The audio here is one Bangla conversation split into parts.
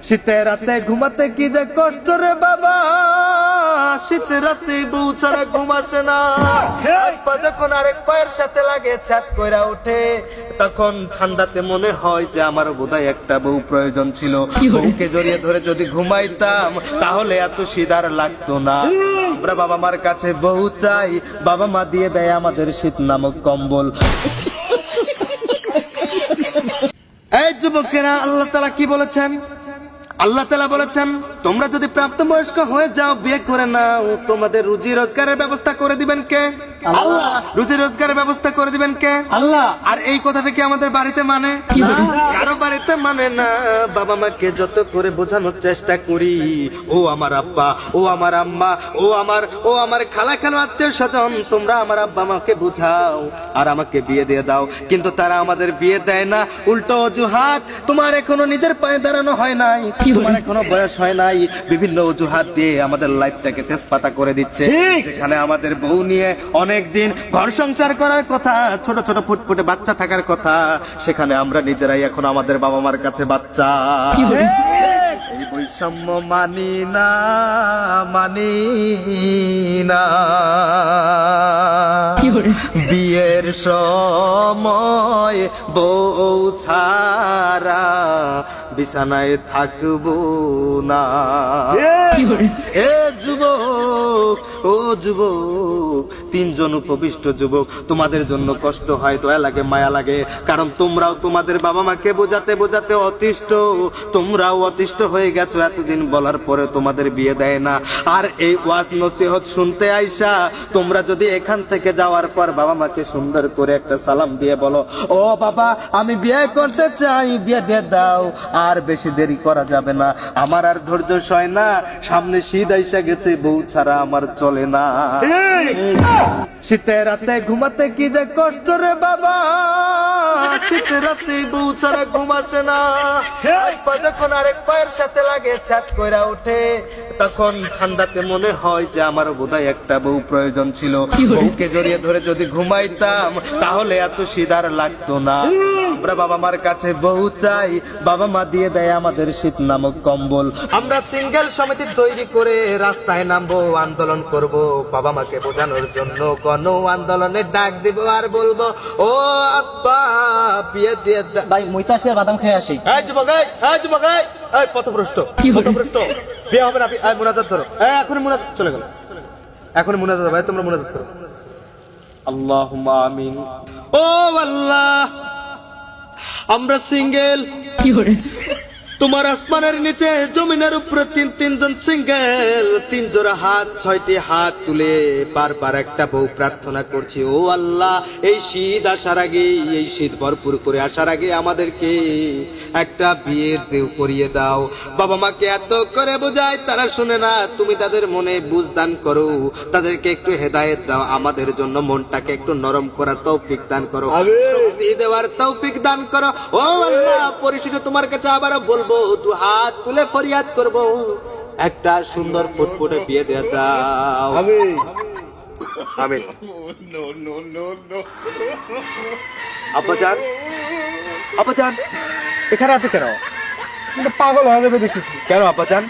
শীতের রাতে ঘুমাতে কি যে কষ্ট রে বাবা, শীতের রাতে বউ ছাড়া ঘুম আসে না। এক পা যখন আরেক পায়ের সাথে লাগে ছাদ কইরা ওঠে, তখন ঠান্ডাতে মনে হয় যে আমার বোধহয় একটা বউ প্রয়োজন ছিল। বউকে জড়িয়ে ধরে যদি ঘুমাইতাম তাহলে এত শীত আর লাগতো না। আমরা বাবা মার কাছে বউ চাই, বাবা মা দিয়ে দেয় আমাদের শীত নামক কম্বল। এই যুবকেরা, আল্লাহ তাআলা কি বলেছেন? আল্লাহ তাআলা বলেছেন, তোমরা যদি প্রাপ্তবয়স্ক হয়ে যাও, বিয়ে করে নাও, তোমাদের রুজি রোজগারের ব্যবস্থা করে দিবেন কে? আল্লাহ। রুজি রোজগারের ব্যবস্থা করে দিবেন কে? আল্লাহ। আর এই কথাটা কি আমাদের বাড়িতে মানে? কারো বাড়িতে মানে না। বাবা মাকে যত করে বোঝানোর চেষ্টা করি, ও আমার আব্বা, ও আমার আম্মা, ও আমার খালা খালু আত্মীয় স্বজন, তোমরা আমার আব্বা মাকে বুঝাও আর আমাকে বিয়ে দিয়ে দাও, কিন্তু তারা আমাদের বিয়ে দেয় না। উল্টো অজুহাত, তোমার এখনো নিজের পায়ে দাঁড়ানো হয় নাই, তোমার এখনো বয়স হয় নাই, বিভিন্ন অজুহাত দিয়ে আমাদের লাইফটাকে তেজপাতা করে দিচ্ছে। যেখানে আমাদের বউ নিয়ে অনেকদিন ঘর সংসার করার কথা, ছোট ছোট ফুটফুটে বাচ্চা থাকার কথা, সেখানে আমরা নিজেরাই এখন আমাদের বাবা মার কাছে বাচ্চা। এই বৈষম্য মানি না, মানি না। বিয়ের সময় বউ ছাড়া বিছানায় থাকবো না। এ যুবক, ও যুবক, তিনজন উপবিষ্ট যুবক, তোমাদের জন্য কষ্ট হয়, দয়া লাগে, মায়া লাগে, কারণ তোমরাও তোমাদের বাবা মাকে বোঝাতে বোঝাতে অতিষ্ঠ, তোমরাও অতিষ্ঠ হয়ে গেছো। এতদিন বলার পরে তোমাদের বিয়ে দেয় না। আর এই ওয়াজ নসিহত শুনতে আইসা তোমরা যদি এখান থেকে যাওয়ার পর বাবা মাকে সুন্দর করে একটা সালাম দিয়ে বলো, ও বাবা, আমি বিয়ে করতে চাই, বিয়ে দিয়ে দাও, আর বেশি দেরি করা যাবে না, আমার আর ধৈর্য সয় না, সামনে শীত আইসা গেছে, বউ ছাড়া আমার চলে না। শীতের রাতে ঘুমাতে কি যে কষ্ট রে বাবা, শীতের রাতে বউ ছাড়া ঘুম আসে না। এক পা যখন আরেক পায়ের সাথে লাগে ছাদ কইরা ওঠে, তখন ঠান্ডাতে মনে হয় যে আমার বোধহয় একটা বউ প্রয়োজন ছিল। বউকে জড়িয়ে ধরে যদি ঘুমাইতাম তাহলে এত শীত আর লাগতো না। আমরা বাবা মার কাছে বউ চাই, বাবা মা দিয়ে দেয় আমাদের শীত নামক কম্বল। আমরা সিঙ্গেল সমিতি তৈরি করে রাস্তায় নামবো, আন্দোলন করব, বাবা মাকে বোঝানোর জন্য গণ আন্দোলনের ডাক দিব, আর বলবো, ও আব্বা, বিয়ে দিয়ে ভাই মুইতা আসে বাদাম খেয়ে আসি। এই যুবক, এই যুবক, এই পথভ্রষ্ট, বিয়ে হবে না, মুনাজাত ধরো। এখন মুনাজাত চলে গেল, এখন মুনাজাত, ভাই তোমরা মুনাজাত করো। আল্লাহুম্মা আমিন। ও আল্লাহ, আমরা সিঙ্গেল, তোমার আসমানের নিচে জমিনের উপরে তিনজন সিঙ্গেল, তিন জোড়া হাত, 6টি হাত তুলে বারবার একটা বউ প্রার্থনা করছি। ও আল্লাহ, এই শীত আসার আগে, এই শীত ভরপুর করে আসার আগে আমাদেরকে একটা বিয়ের দেও করিয়ে দাও। বাবা মাকে এত করে বোঝায়, তারা শুনে না, তুমি তাদের মনে বুঝ দান করো, তাদেরকে একটু হেদায়েত দাও, আমাদের জন্য মনটাকে একটু নরম করার তৌফিক দান করো, শক্তি দেওয়ার তৌফিক দান করো। ও আল্লাহ, পরিশেষে তোমার কাছে আবারও বলবো, দু হাত তুলে ফরিয়াদ করব, একটা সুন্দর ফুটফুটে বিয়ে দিয়ে দাও। আমিন, আমিন। আব্বাজান, আব্বাজান, এখানে আছো কেন? পাগল হয়ে যাবে দেখতেছি। কেন আব্বাজান?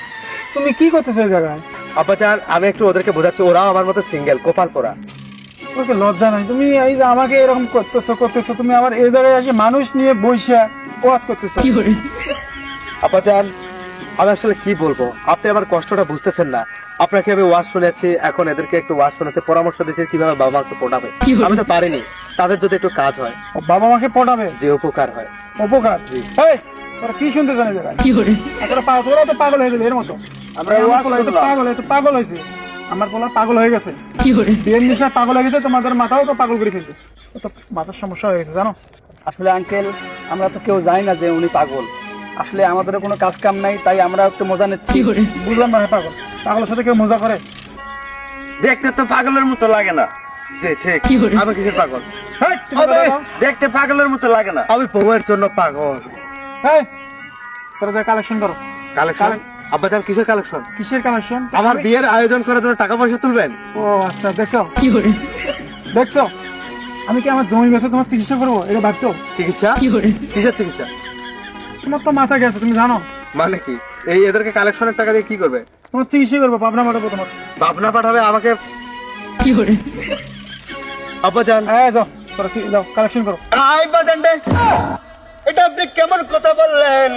তুমি কি করতেছো এই জায়গায়? আব্বাজান, আমি একটু ওদেরকে বোঝাচ্ছি, ওরাও আমার মতো সিঙ্গেল, কপাল পোড়া। ওকে লজ্জা নাই? তুমি এই যে আমাকে এরকম করতেছো, তুমি আমার এই জায়গায় এসে মানুষ নিয়ে বসে ওয়াজ করতেছো। আব্বাজান, আমি আসলে কি বলবো, আপনি আমার কষ্টটা বুঝতেছেন না। আপনাকে আমি ওয়াজ শুনেছি, এখন এদেরকে একটু ওয়াজ শোনাচ্ছি, পরামর্শ দিচ্ছি কিভাবে বাবা মাকে পটাবে। আমি তো পারিনি, তাদের যদি একটু কাজ হয়, বাবা মাকে পটাবে, যে উপকার হয়। উপকার? এই তোরা কি শুনতে জানি জায়গায়? তোরা তো পাগল হয়ে গেলি এর মতো। পাগল হয়েছে, আমার পোলা পাগল হয়ে গেছে, বিয়ের নেশায় পাগল হয়ে গেছে, তোমাদের মাথাও তো পাগল করে ফেলছে, তো মাথার সমস্যা হয়ে গেছে জানো। আসলে আঙ্কেল, আমরা তো কেউ জানি না যে উনি পাগল, আসলে আমাদের কোনো কাজ কাম নাই, তাই আমরা একটু মজা নিচ্ছি। বুঝলাম না, পাগল, পাগলের সাথে কেউ মজা করে? দেখতে তো পাগলের মতো লাগে না। যে ঠিক, আমি কিসের পাগল? দেখতে পাগলের মতো লাগে না, আমি বউয়ের জন্য পাগল। তোরা যা কালেকশন করো। কালেকশন? আব্বাজান, কিসের কালেকশন? কিসের কালেকশন? আমার বিয়ের আয়োজন করার জন্য টাকা পয়সা তুলবেন? ও আচ্ছা, দেখছো আমি কি আমার জমি বেচে তোমার চিকিৎসা করবো, এটা ভাবছো? চিকিৎসা? কিসের চিকিৎসা? তোমার তো মাথা গেছে, তুমি জানো মানে কি এই এদেরকে কালেকশনের টাকা দিয়ে কি করবে? তোমার চিকিৎসা করবো পাবনা মাঠে প্রথমত। ভাবনা পাঠাবে আমাকে? আব্বাজান হ্যাঁ যাও তোরা যাও কালেকশন করো। আই বাজানডে, এটা আপনি কেমন কথা বললেন?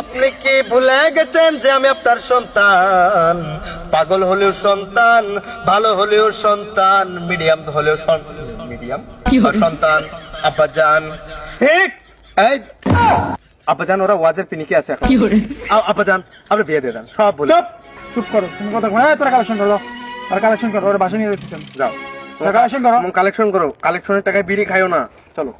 আপনি কি ভুলে গেছেন যে আমি আপনার সন্তান? পাগল হলেও সন্তান, ভালো হলেও সন্তান, মিডিয়াম হলেও মিডিয়াম সন্তান। আব্বাজান ঠিক এই আব্বাজান, ওরা ওয়াজের পিনিকে আছে এখন। আব্বাজান আপনি বিয়ে দিয়ে দেন, সব বলে। চুপ চুপ করো, তুমি কথা তোরা কালেকশন করো, আর কালেকশন করো, ওরা বাসা নিয়ে যেতেছেন। যাও কালেকশন করো। কালেকশন করো, কালেকশনের টাকায় বিড়ি খাইও না, চলো।